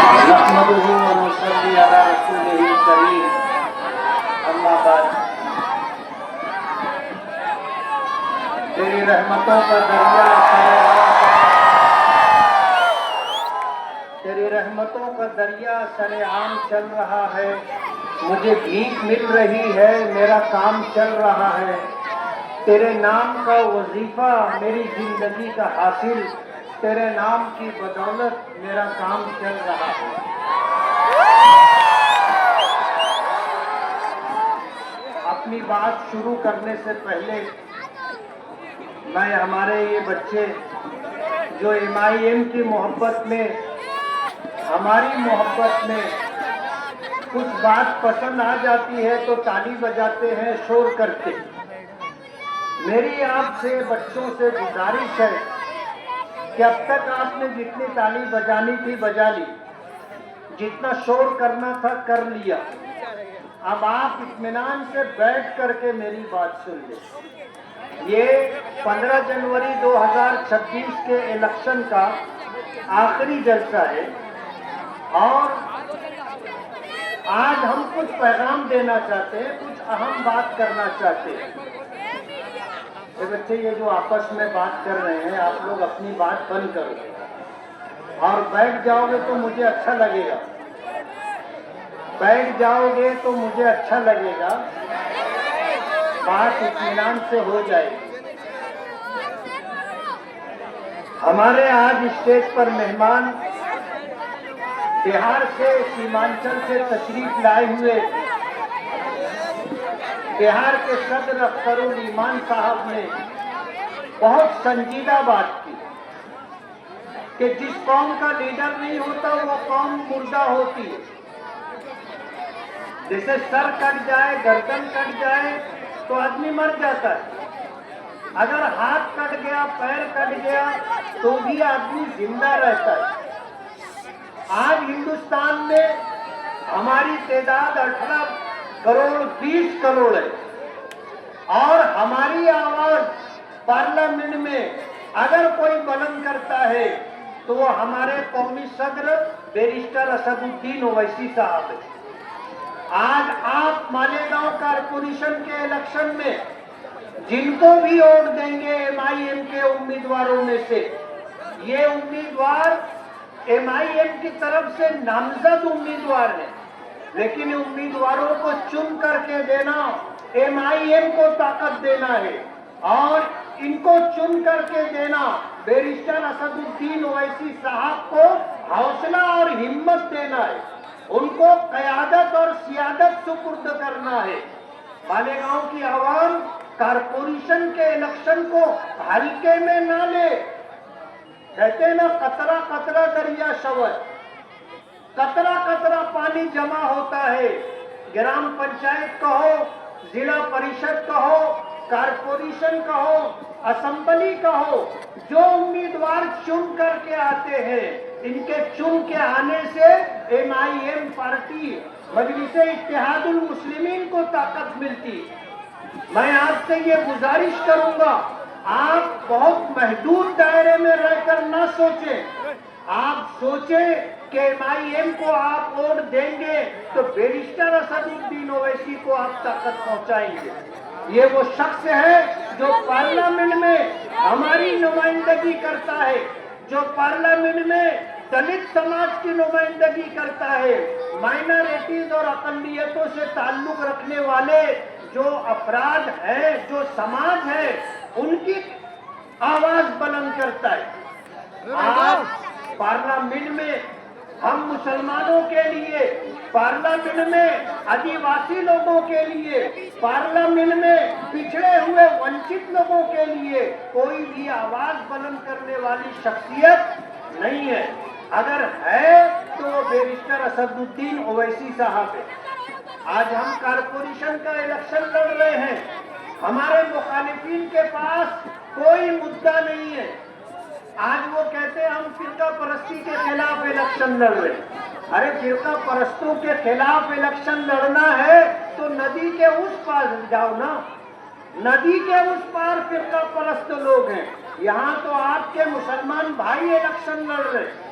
نحمده ونصلي على رسوله الكريم اما بعد تیری رحمتوں کا دریا تیری رحمتوں کا دریا سرعام چل رہا ہے، مجھے بھیک مل رہی ہے، میرا کام چل رہا ہے، تیرے نام کا وظیفہ میری زندگی کا حاصل، تیرے نام کی بدولت میرا کام چل رہا ہے۔ اپنی بات شروع کرنے سے پہلے میں ہمارے یہ بچے جو MIM کی محبت میں، ہماری محبت میں کچھ بات پسند آ جاتی ہے تو تالی بجاتے ہیں، شور کرتے ہیں۔ میری آپ سے بچوں سے گزارش ہے کہ اب تک آپ نے جتنی تالی بجانی تھی بجا لی، جتنا شور کرنا تھا کر لیا، اب آپ اطمینان سے بیٹھ کر کے میری بات سن لیں۔ یہ 15 جنوری 2026 کے الیکشن کا آخری جلسہ ہے اور آج ہم کچھ پیغام دینا چاہتے ہیں، کچھ اہم بات کرنا چاہتے ہیں۔ یہ بچے یہ جو آپس میں بات کر رہے ہیں، آپ لوگ اپنی بات بند کرو اور بیٹھ جاؤ گے تو مجھے اچھا لگے گا، بیٹھ جاؤ گے تو مجھے اچھا لگے گا، بات اطمینان سے ہو جائے گی۔ ہمارے آج اسٹیج پر مہمان بہار سے، سیمانچل سے تشریف لائے ہوئے بہار کے صدر اخترالایمان صاحب نے بہت سنجیدہ بات کی کہ جس قوم کا لیڈر نہیں ہوتا وہ قوم مردہ ہوتی ہے۔ جیسے سر کٹ جائے، گردن کٹ جائے تو آدمی مر جاتا ہے، اگر ہاتھ کٹ گیا، پیر کٹ گیا تو بھی آدمی زندہ رہتا ہے۔ آج ہندوستان میں ہماری تعداد 18 کروڑ 20 کروڑ ہے اور ہماری آواز پارلیمنٹ میں اگر کوئی بلند کرتا ہے تو وہ ہمارے قومی صدر بیرسٹر اسد الدین اویسی صاحب ہیں۔ آج آپ مالیگاؤں کارپوریشن کے الیکشن میں جن کو بھی ووٹ دیں گے MIM کے امیدواروں میں سے، یہ امیدوار MIM کی طرف سے نامزد امیدوار ہیں، لیکن امیدواروں کو چن کر کے دینا MIM کو طاقت دینا ہے اور ان کو چن کر کے دینا بیرسٹر اسد الدین اویسی صاحب کو حوصلہ اور ہمت دینا ہے، ان کو قیادت اور سیادت سپرد کرنا ہے۔ مالیگاؤں کی عوام کارپوریشن کے الیکشن کو ہلکے میں نہ لے، کہتے ہیں نا قطرہ قطرہ دریا شور، قطرہ قطرہ پانی جمع ہوتا ہے۔ گرام پنچایت کہو، ضلع پریشد کہو، کارپوریشن کہو، اسمبلی کہو، جو امیدوار چن کر کے آتے ہیں، ان کے چن کے آنے سے MIM پارٹی مجلس اتحاد المسلمین کو طاقت ملتی۔ میں آپ سے یہ گزارش کروں گا، آپ بہت محدود دائرے میں رہ کر نہ سوچیں، آپ سوچیں کہ MIM کو آپ ووٹ دیں گے تو بیرسٹر اسد الدین اویسی کو آپ طاقت پہنچائیں گے۔ یہ وہ شخص ہے جو پارلیمنٹ میں ہماری نمائندگی کرتا ہے، جو پارلیمنٹ میں دلت سماج کی نمائندگی کرتا ہے، مائنارٹیز اور اقلیتوں سے تعلق رکھنے والے جو افراد ہیں، جو سماج ہے، ان کی آواز بلند کرتا ہے۔ آج پارلیمنٹ میں ہم مسلمانوں کے لیے، پارلیمنٹ میں آدیواسی لوگوں کے لیے، پارلیمنٹ میں پچھڑے ہوئے ونچت لوگوں کے لیے کوئی بھی آواز بلند کرنے والی شخصیت نہیں ہے۔ اگر ہے تو وہ بیرسٹر اسد الدین اویسی صاحب ہے۔ آج ہم کارپوریشن کا الیکشن لڑ رہے ہیں، ہمارے مخالفین کے پاس کوئی مدعا نہیں ہے۔ آج وہ کہتے ہیں ہم فرقہ پرستی کے خلاف الیکشن لڑ رہے ہیں۔ ارے فرقہ پرستوں کے خلاف الیکشن لڑنا ہے تو ندی کے اس پار جاؤ نا، ندی کے اس پار فرقہ پرست لوگ ہیں، یہاں تو آپ کے مسلمان بھائی الیکشن لڑ رہے ہیں۔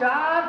4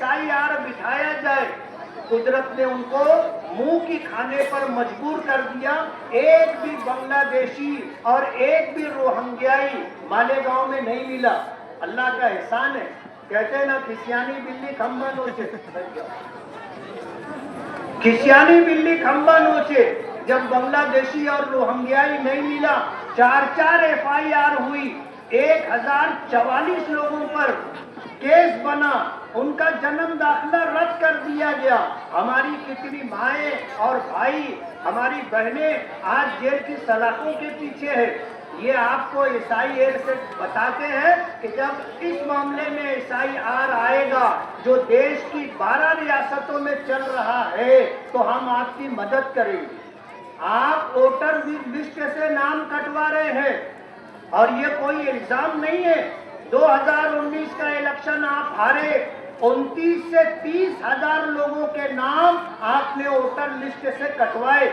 SIR بٹھایا جائے. قدرت نے ان کو منہ کی کھانے پر مجبور کر دیا. ایک بھی بنگلہ دیشی اور ایک بھی روہنگیائی مالیگاؤں میں نہیں ملا. اللہ کا احسان ہے. کہتے ہیں نا کھسیانی بلی کھمبا نوچے. کھسیانی بلی کھمبا نوچے. جب بنگلہ دیشی اور روہنگیائی نہیں ملا 4 FIR ہوئی. 1044 لوگوں پر کیس بنا. ان کا جنم داخلہ رد کر دیا گیا. ہماری کتنی مائیں اور بھائی ہماری بہنیں آج جیل کی سلاخوں کے پیچھے ہے. یہ آپ کو SIR سے بتاتے ہیں کہ جب اس معاملے میں SIR آئے گا جو دیش کی 12 ریاستوں میں چل رہا ہے تو ہم آپ کی مدد کریں گے. آپ ووٹر لسٹ سے نام کٹوا رہے ہیں اور یہ کوئی الزام نہیں ہے. 2019 کا الیکشن آپ ہارے. 29 سے 30 ہزار لوگوں کے نام آپ نے ووٹر لسٹ سے کٹوائے.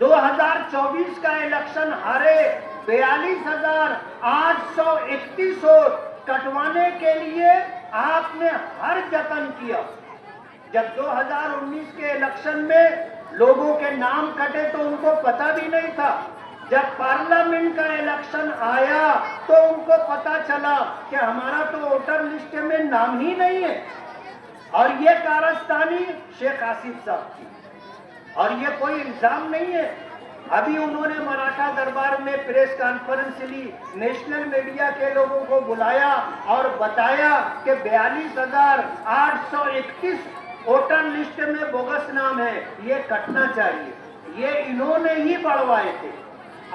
2024 کا الیکشن ہارے. 42,831 ووٹ کٹوانے کے لیے آپ نے ہر جتن کیا. جب 2019 کے الیکشن میں لوگوں کے نام کٹے تو ان کو پتہ بھی نہیں تھا. جب پارلیمنٹ کا الیکشن آیا تو ان کو پتا چلا کہ ہمارا تو ووٹر لسٹ میں نام ہی نہیں ہے. اور یہ کارستانی شیخ آصف صاحب کی. اور یہ کوئی الزام نہیں ہے. ابھی انہوں نے مراٹھا دربار میں پریس کانفرنس لی. نیشنل میڈیا کے لوگوں کو بلایا اور بتایا کہ 42,831 ووٹر لسٹ میں بوگس نام ہے. یہ کٹنا چاہیے. یہ انہوں نے ہی بڑھوائے تھے.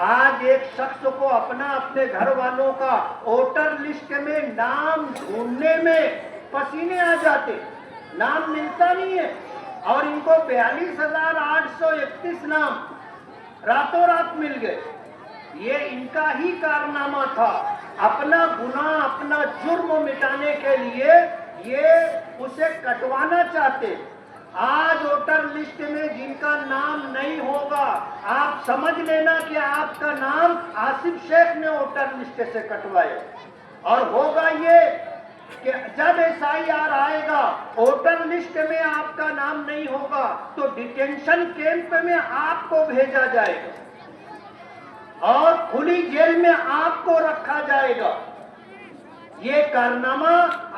آج ایک شخص کو اپنے گھر والوں کا ووٹر لسٹ میں نام ڈھونڈنے میں پسینے آ جاتے. نام ملتا نہیں ہے. اور ان کو 42,831 نام راتوں رات مل گئے. یہ ان کا ہی کارنامہ تھا. اپنا گناہ اپنا جرم مٹانے کے لیے یہ اسے کٹوانا چاہتے. آج ووٹر لسٹ میں جن کا نام نہیں ہوگا آپ سمجھ لینا کہ آپ کا نام آصف شیخ نے ووٹر لسٹ سے کٹوائے. اور ہوگا یہ کہ جب SIR آئے گا ووٹر لسٹ میں آپ کا نام نہیں ہوگا تو ڈیٹینشن کیمپ میں آپ کو بھیجا جائے گا اور کھلی جیل میں آپ کو رکھا جائے گا. یہ کارنامہ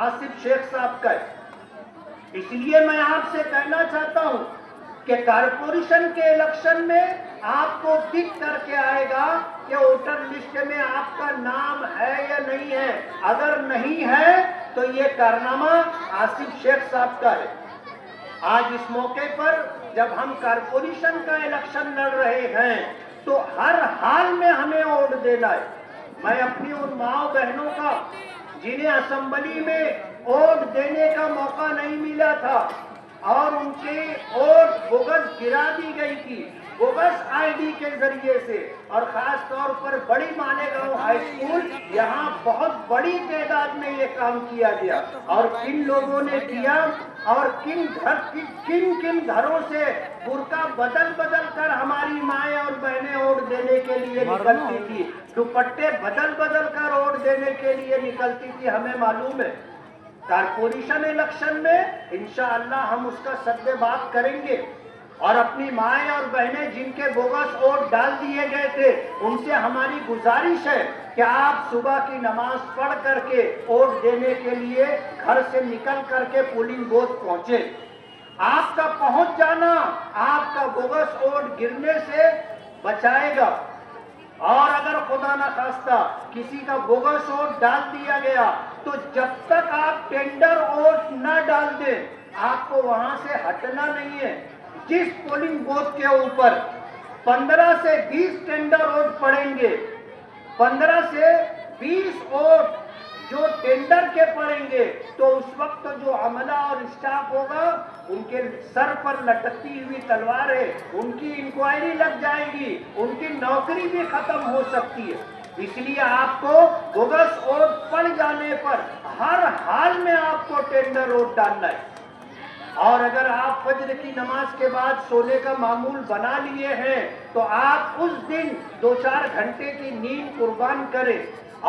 آصف شیخ صاحب کا ہے. اس لیے میں آپ سے کہنا چاہتا ہوں کہ کارپوریشن کے الیکشن میں آپ کو دکھ کر کے آئے گا کہ ووٹر لسٹ میں آپ کا نام ہے یا نہیں ہے. اگر نہیں ہے تو یہ کارنامہ آصف شیخ صاحب کا ہے. آج اس موقع پر جب ہم کارپوریشن کا الیکشن لڑ رہے ہیں تو ہر حال میں ہمیں ووٹ دینا ہے. میں اپنی ان ماں بہنوں کا جنہیں اسمبلی میں ووٹ دینے کا موقع نہیں ملا تھا اور ان کے ووٹ بوگس گرا دی گئی تھی بوگس ID کے ذریعے سے. اور خاص طور پر بڑی مالیگاؤں ہائی اسکول یہاں بہت بڑی تعداد میں یہ کام کیا گیا. اور کن لوگوں نے کیا اور کن گھروں سے برقع بدل کر ہماری مائیں اور بہنیں ووٹ دینے کے لیے نکلتی تھی. دوپٹے بدل کر ووٹ دینے کے لیے نکلتی تھی. ہمیں معلوم ہے. کارپوریشن الیکشن میں انشاءاللہ ہم اس کا سد بات کریں گے. اور اپنی مائیں اور بہنیں جن کے بوگس ووٹ ڈال دیے گئے تھے ان سے ہماری گزارش ہے کہ آپ صبح کی نماز پڑھ کر کے ووٹ دینے کے لیے گھر سے نکل کر کے پولنگ بوتھ پہنچے. آپ کا پہنچ جانا آپ کا بوگس ووٹ گرنے سے بچائے گا. اور اگر خدا نہ خواستہ کسی کا بوگس ووٹ ڈال دیا گیا تو جب تک آپ ٹینڈر ووٹ نہ ڈال دیں آپ کو وہاں سے ہٹنا نہیں ہے. جس پولنگ بوتھ کے اوپر 15 سے 20 ٹینڈر ووٹ پڑیں گے 15 سے 20 ووٹ جو ٹینڈر کے پڑیں گے تو اس وقت جو عملہ اور اسٹاف ہوگا ان کے سر پر لٹکتی ہوئی تلوار ہے. ان کی انکوائری لگ جائے گی. ان کی نوکری بھی ختم ہو سکتی ہے. اس لیے آپ کو بوگس ووٹ پڑ جانے پر ہر حال میں آپ کو ٹینڈر ووٹ ڈالنا ہے. اور اگر آپ فجر کی نماز کے بعد سونے کا معمول بنا لیے ہیں تو آپ اس دن 2-4 گھنٹے کی نیند قربان کریں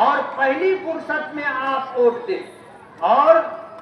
اور پہلی فرصت میں آپ ووٹ دیں. اور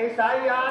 SIR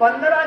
15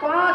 5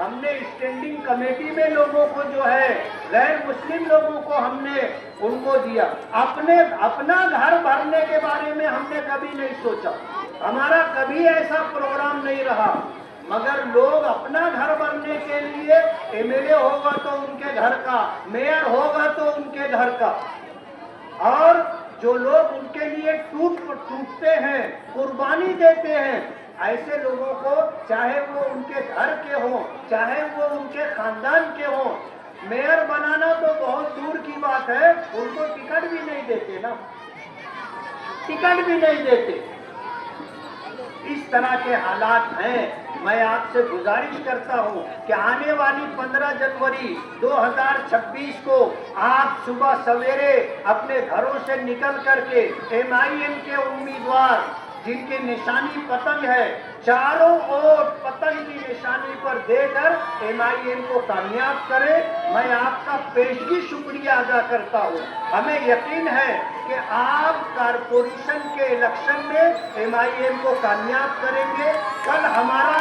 ہم نے اسٹینڈنگ کمیٹی میں لوگوں کو جو ہے غیر مسلم لوگوں کو ہم نے ان کو دیا. اپنا گھر بھرنے کے بارے میں ہم نے کبھی نہیں سوچا, ہمارا کبھی ایسا پروگرام نہیں رہا, مگر لوگ اپنا گھر بھرنے کے لیے ایم ایل اے ہوگا تو ان کے گھر کا, میئر ہوگا تو ان کے گھر کا, اور جو لوگ ان کے لیے ٹوٹتے ہیں, قربانی دیتے ہیں, ایسے لوگوں کو چاہے وہ ان کے گھر کے ہوں, چاہے وہ ان کے خاندان کے ہوں, میئر بنانا تو بہت دور کی بات ہے, ان کو ٹکٹ بھی نہیں دیتے نا, ٹکٹ بھی نہیں دیتے. اس طرح کے حالات ہیں. میں آپ سے گزارش کرتا ہوں کہ آنے والی 15 جنوری 2026 کو آپ صبح سویرے اپنے گھروں سے نکل کر کے MIM کے امیدوار جن کی نشانی پتنگ ہے, چاروں اور پتنگ کی نشانی پر دے کر MIM کو کامیاب کرے. میں آپ کا پیشگی شکریہ ادا کرتا ہوں. ہمیں یقین ہے کہ آپ کارپوریشن کے الیکشن میں MIM کو کامیاب کریں گے. کل ہمارا